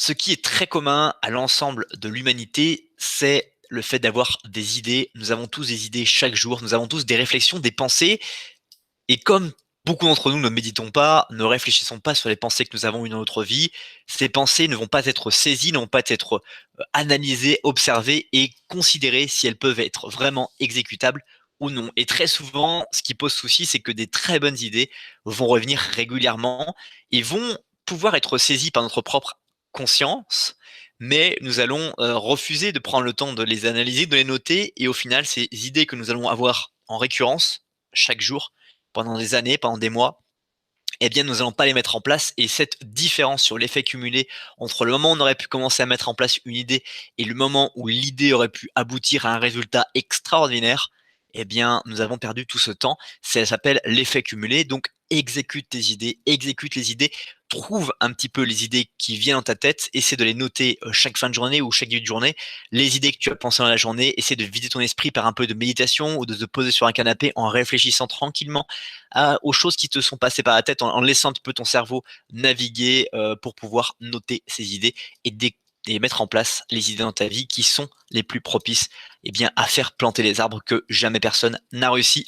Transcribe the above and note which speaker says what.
Speaker 1: Ce qui est très commun à l'ensemble de l'humanité, c'est le fait d'avoir des idées. Nous avons tous des idées chaque jour, nous avons tous des réflexions, des pensées. Et comme beaucoup d'entre nous ne méditons pas, ne réfléchissons pas sur les pensées que nous avons eues dans notre vie, ces pensées ne vont pas être saisies, ne vont pas être analysées, observées et considérées si elles peuvent être vraiment exécutables ou non. Et très souvent, ce qui pose souci, c'est que des très bonnes idées vont revenir régulièrement et vont pouvoir être saisies par notre propre conscience, mais nous allons refuser de prendre le temps de les analyser, de les noter, et au final, ces idées que nous allons avoir en récurrence chaque jour, pendant des années, pendant des mois, eh bien, nous n'allons pas les mettre en place. Et cette différence sur l'effet cumulé entre le moment où on aurait pu commencer à mettre en place une idée et le moment où l'idée aurait pu aboutir à un résultat extraordinaire, eh bien, nous avons perdu tout ce temps. Ça s'appelle l'effet cumulé. Donc, exécute tes idées, exécute les idées, trouve un petit peu les idées qui viennent dans ta tête, essaie de les noter chaque fin de journée ou chaque début de journée, les idées que tu as pensées dans la journée, essaie de vider ton esprit par un peu de méditation ou de te poser sur un canapé en réfléchissant tranquillement aux choses qui te sont passées par la tête, en laissant un petit peu ton cerveau naviguer pour pouvoir noter ces idées et, et mettre en place les idées dans ta vie qui sont les plus propices, eh bien, à faire planter les arbres que jamais personne n'a réussi